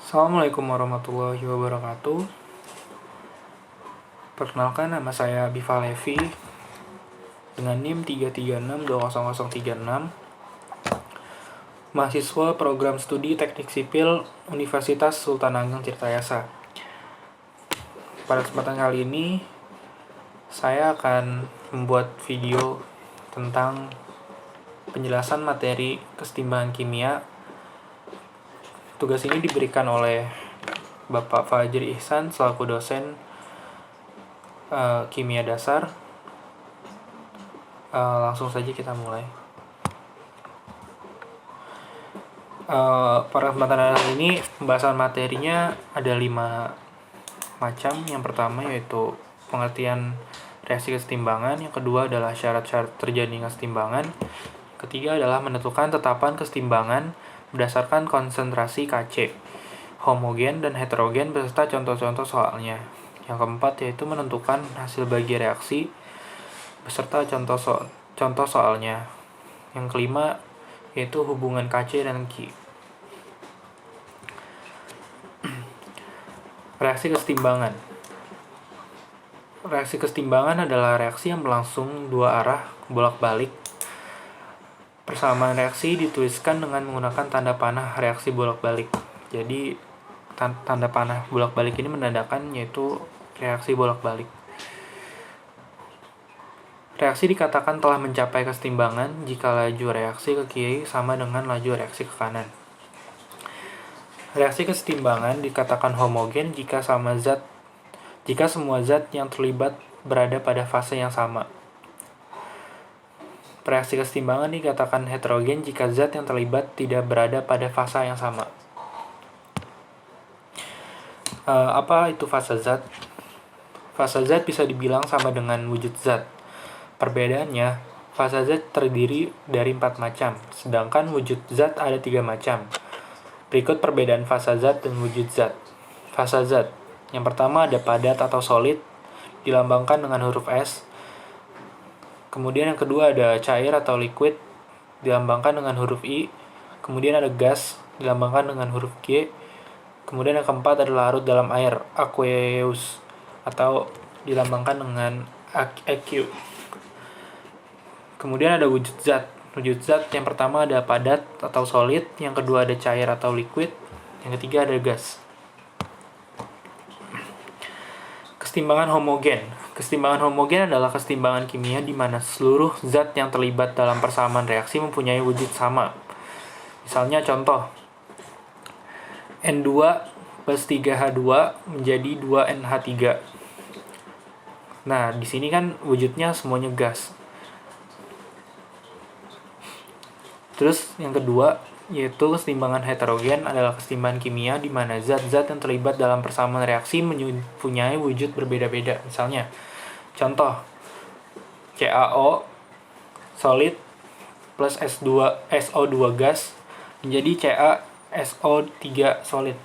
Assalamualaikum warahmatullahi wabarakatuh. Perkenalkan, nama saya Biva Levi dengan NIM 336200036, mahasiswa program studi Teknik Sipil Universitas Sultan Ageng Tirtayasa. Pada kesempatan kali ini saya akan membuat video tentang penjelasan materi kesetimbangan kimia. Tugas ini diberikan oleh Bapak Fajri Ihsan selaku dosen kimia dasar. Langsung saja kita mulai. Pada kesempatan kali ini pembahasan materinya ada 5 macam. Yang pertama yaitu pengertian reaksi kesetimbangan, yang kedua adalah syarat-syarat terjadinya kesetimbangan, ketiga adalah menentukan tetapan kesetimbangan berdasarkan konsentrasi Kc, homogen dan heterogen beserta contoh-contoh soalnya. Yang keempat yaitu menentukan hasil bagi reaksi beserta contoh soalnya. Yang kelima yaitu hubungan Kc dan Ki. Reaksi kesetimbangan. Reaksi kesetimbangan adalah reaksi yang berlangsung dua arah bolak-balik. Persamaan reaksi dituliskan dengan menggunakan tanda panah reaksi bolak-balik. Jadi tanda panah bolak-balik ini menandakan yaitu reaksi bolak-balik. Reaksi dikatakan telah mencapai kesetimbangan jika laju reaksi ke kiri sama dengan laju reaksi ke kanan. Reaksi kesetimbangan dikatakan homogen jika semua zat yang terlibat berada pada fase yang sama. Reaksi kesetimbangan dikatakan heterogen jika zat yang terlibat tidak berada pada fasa yang sama. Apa itu fasa zat? Fasa zat bisa dibilang sama dengan wujud zat. Perbedaannya, fasa zat terdiri dari 4 macam, sedangkan wujud zat ada 3 macam. Berikut perbedaan fasa zat dan wujud zat. Fasa zat. Yang pertama ada padat atau solid, dilambangkan dengan huruf S. Kemudian yang kedua ada cair atau liquid, dilambangkan dengan huruf I. Kemudian ada gas, dilambangkan dengan huruf G. Kemudian yang keempat adalah larut dalam air, aqueous, atau dilambangkan dengan AQ. Kemudian ada wujud zat. Wujud zat yang pertama ada padat atau solid, yang kedua ada cair atau liquid, yang ketiga ada gas. Kesetimbangan homogen. Kesetimbangan homogen adalah kesetimbangan kimia di mana seluruh zat yang terlibat dalam persamaan reaksi mempunyai wujud sama. Misalnya contoh, N2 plus 3H2 menjadi 2NH3. Nah, di sini kan wujudnya semuanya gas. Terus yang kedua yaitu kesetimbangan heterogen adalah kesetimbangan kimia di mana zat-zat yang terlibat dalam persamaan reaksi mempunyai wujud berbeda-beda. Misalnya, contoh CaO solid plus SO2 gas menjadi CaSO3 solid.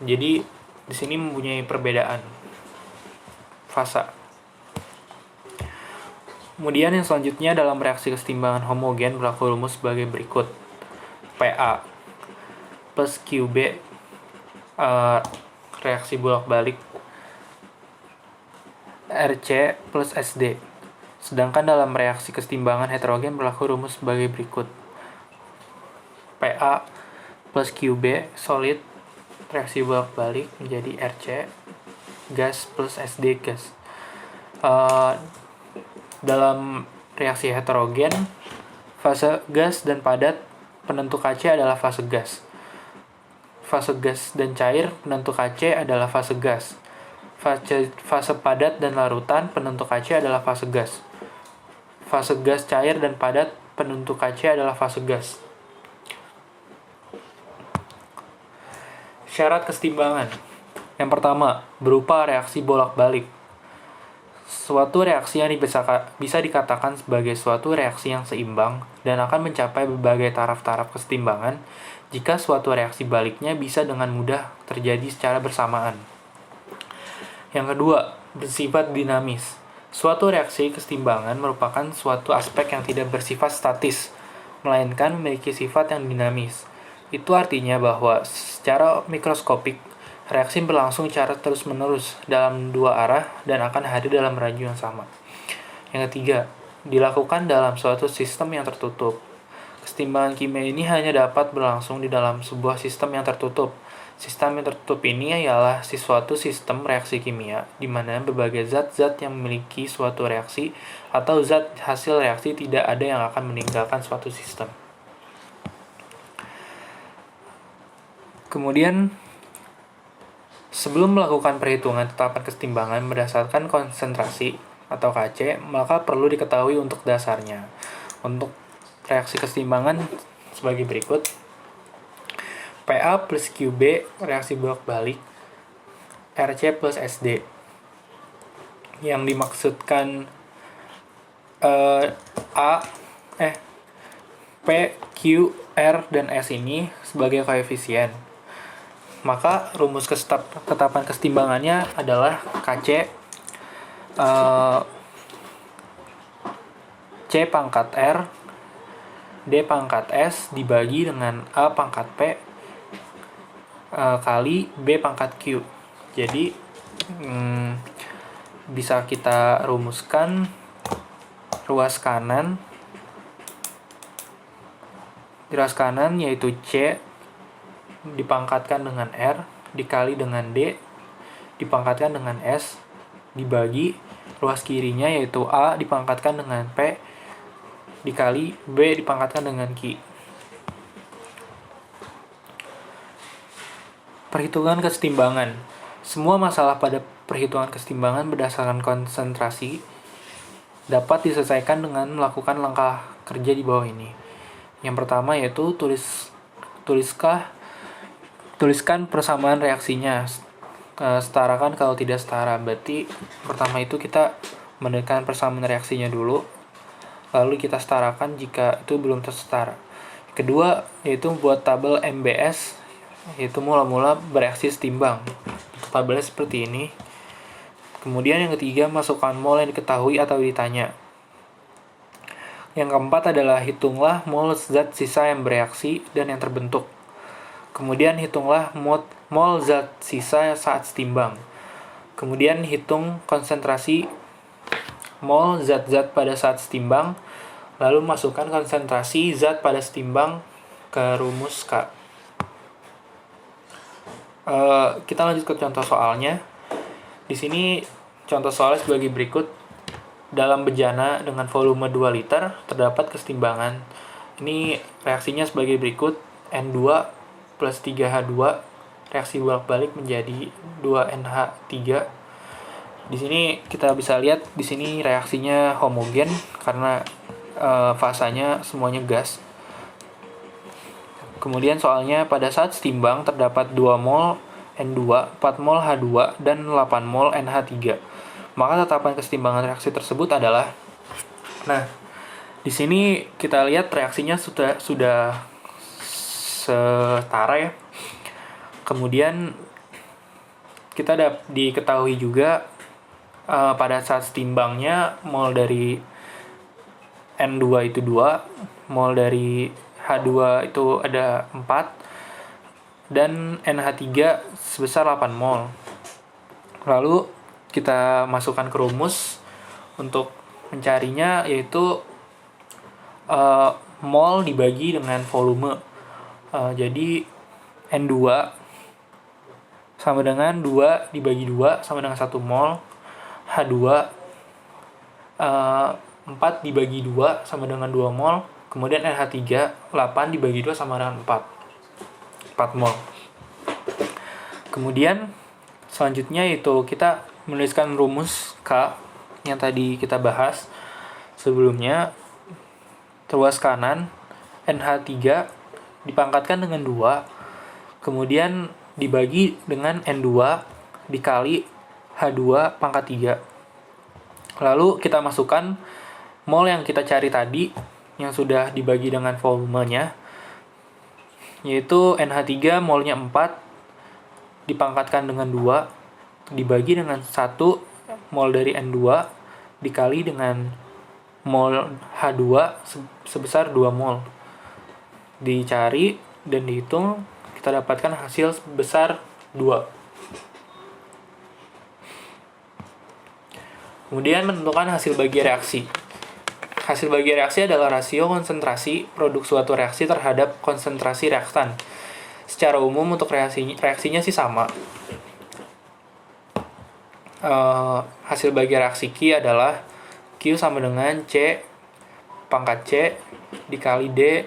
Jadi di sini mempunyai perbedaan fasa. Kemudian yang selanjutnya dalam reaksi kesetimbangan homogen berlaku rumus sebagai berikut. Pa plus QB reaksi bolak-balik RC plus SD. Sedangkan dalam reaksi kesetimbangan heterogen berlaku rumus sebagai berikut. Pa plus QB solid reaksi bolak-balik menjadi RC gas plus SD gas. Dalam reaksi heterogen, fase gas dan padat penentu Kc adalah fase gas. Fase gas dan cair penentu Kc adalah fase gas. Fase padat dan larutan penentu Kc adalah fase gas. Fase gas cair dan padat penentu Kc adalah fase gas. Syarat kesetimbangan. Yang pertama, berupa reaksi bolak-balik. Suatu reaksi yang bisa dikatakan sebagai suatu reaksi yang seimbang dan akan mencapai berbagai taraf-taraf kesetimbangan jika suatu reaksi baliknya bisa dengan mudah terjadi secara bersamaan. Yang kedua, bersifat dinamis. Suatu reaksi kesetimbangan merupakan suatu aspek yang tidak bersifat statis, melainkan memiliki sifat yang dinamis. Itu artinya bahwa secara mikroskopik, reaksi berlangsung secara terus-menerus dalam dua arah dan akan hadir dalam ranjau yang sama. Yang ketiga, dilakukan dalam suatu sistem yang tertutup. Kesetimbangan kimia ini hanya dapat berlangsung di dalam sebuah sistem yang tertutup. Sistem yang tertutup ini ialah suatu sistem reaksi kimia, di mana berbagai zat-zat yang memiliki suatu reaksi atau zat hasil reaksi tidak ada yang akan meninggalkan suatu sistem. Kemudian, sebelum melakukan perhitungan tetapan kesetimbangan berdasarkan konsentrasi atau Kc, maka perlu diketahui untuk dasarnya. Untuk reaksi kesetimbangan sebagai berikut. Pa plus Qb reaksi bolak-balik Rc plus Sd. Yang dimaksudkan P, Q, R, dan S ini sebagai koefisien. Maka rumus ketetapan kesetimbangannya adalah Kc C pangkat R D pangkat S dibagi dengan A pangkat P kali B pangkat Q. Jadi bisa kita rumuskan ruas kanan yaitu C dipangkatkan dengan R dikali dengan D dipangkatkan dengan S dibagi ruas kirinya yaitu A dipangkatkan dengan P dikali B dipangkatkan dengan Q. Perhitungan kesetimbangan. Semua masalah pada perhitungan kesetimbangan berdasarkan konsentrasi dapat diselesaikan dengan melakukan langkah kerja di bawah ini. Yang pertama yaitu tuliskan persamaan reaksinya. Setarakan kalau tidak setara. Berarti pertama itu kita menekan persamaan reaksinya dulu. Lalu kita setarakan jika itu belum tersetara. Kedua, yaitu buat tabel MBS, yaitu mula-mula bereaksi setimbang. Tabelnya seperti ini. Kemudian yang ketiga, masukkan mol yang diketahui atau ditanya. Yang keempat adalah hitunglah mol zat sisa yang bereaksi dan yang terbentuk. Kemudian hitunglah mol zat sisa saat setimbang. Kemudian hitung konsentrasi mol zat-zat pada saat setimbang, lalu masukkan konsentrasi zat pada setimbang ke rumus K. Kita lanjut ke contoh soalnya. Di sini contoh soalnya sebagai berikut. Dalam bejana dengan volume 2 liter terdapat kesetimbangan. Ini reaksinya sebagai berikut. N2 plus 3H2 reaksi bolak-balik menjadi 2NH3. Di sini kita bisa lihat di sini reaksinya homogen karena fasanya semuanya gas. Kemudian soalnya pada saat setimbang terdapat 2 mol N2, 4 mol H2 dan 8 mol NH3. Maka tetapan kesetimbangan reaksi tersebut adalah di sini kita lihat reaksinya sudah setara ya. Kemudian kita diketahui juga pada saat setimbangnya mol dari N2 itu 2, mol dari H2 itu ada 4, dan NH3 sebesar 8 mol. Lalu kita masukkan ke rumus untuk mencarinya yaitu mol dibagi dengan volume. Jadi N2 sama dengan 2 dibagi 2 sama dengan 1 mol. H2 4 dibagi 2 sama dengan 2 mol. Kemudian NH3 8 dibagi 2 sama dengan 4 mol. Kemudian selanjutnya itu kita menuliskan rumus K yang tadi kita bahas sebelumnya. Ruas kanan NH3 dipangkatkan dengan 2, kemudian dibagi dengan N2 dikali H2 pangkat 3. Lalu kita masukkan mol yang kita cari tadi yang sudah dibagi dengan volumenya, yaitu NH3 molnya 4 dipangkatkan dengan 2 dibagi dengan 1 mol dari N2 dikali dengan mol H2 sebesar 2 mol. Dicari dan dihitung, kita dapatkan hasil sebesar 2. Kemudian menentukan hasil bagi reaksi. Hasil bagi reaksi adalah rasio konsentrasi produk suatu reaksi terhadap konsentrasi reaktan. Secara umum untuk reaksinya sih sama. Hasil bagi reaksi Q adalah Q sama dengan C pangkat C dikali D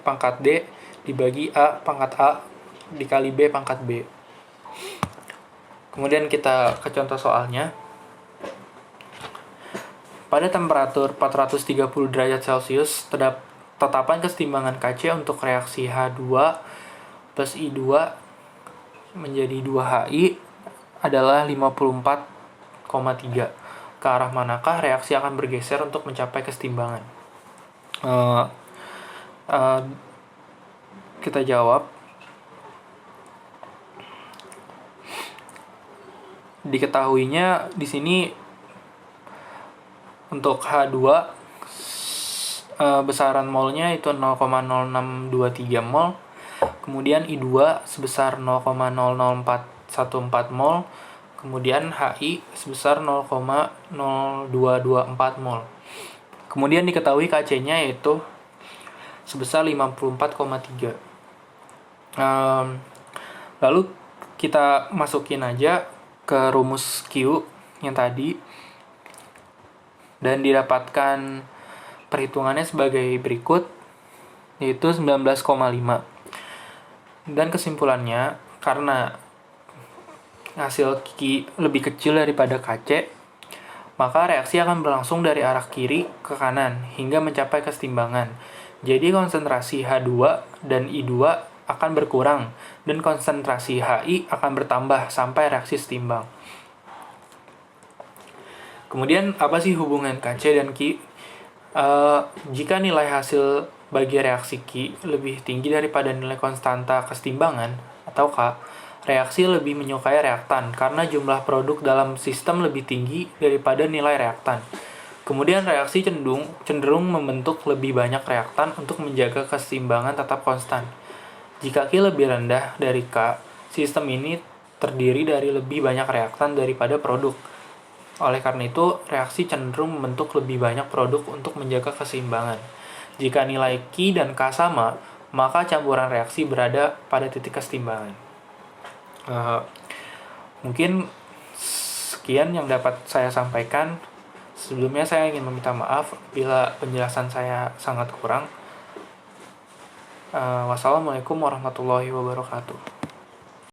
pangkat D dibagi A pangkat A dikali B pangkat B. Kemudian kita ke contoh soalnya. Pada temperatur 430 derajat Celcius, tetapan kesetimbangan Kc untuk reaksi H2 plus I2 menjadi 2HI adalah 54,3. Ke arah manakah reaksi akan bergeser untuk mencapai kesetimbangan? Kita jawab. Diketahuinya di sini untuk H2 besaran molnya itu 0,0623 mol. Kemudian I2 sebesar 0,00414 mol. Kemudian HI sebesar 0,0224 mol. Kemudian diketahui Kc-nya yaitu sebesar 54,3. Lalu kita masukin aja ke rumus Q yang tadi dan didapatkan perhitungannya sebagai berikut, yaitu 19,5. Dan kesimpulannya, karena hasil Q lebih kecil daripada Kc, maka reaksi akan berlangsung dari arah kiri ke kanan hingga mencapai kesetimbangan. Jadi konsentrasi H2 dan I2 akan berkurang dan konsentrasi HI akan bertambah sampai reaksi setimbang. Kemudian apa sih hubungan Kc dan Q? Jika nilai hasil bagi reaksi Q lebih tinggi daripada nilai konstanta kesetimbangan atau K, reaksi lebih menyukai reaktan karena jumlah produk dalam sistem lebih tinggi daripada nilai reaktan. Kemudian reaksi cenderung membentuk lebih banyak reaktan untuk menjaga keseimbangan tetap konstan. Jika Q lebih rendah dari K, sistem ini terdiri dari lebih banyak reaktan daripada produk. Oleh karena itu, reaksi cenderung membentuk lebih banyak produk untuk menjaga keseimbangan. Jika nilai Q dan K sama, maka campuran reaksi berada pada titik keseimbangan. Mungkin sekian yang dapat saya sampaikan. Sebelumnya saya ingin meminta maaf bila penjelasan saya sangat kurang. Wassalamualaikum warahmatullahi wabarakatuh.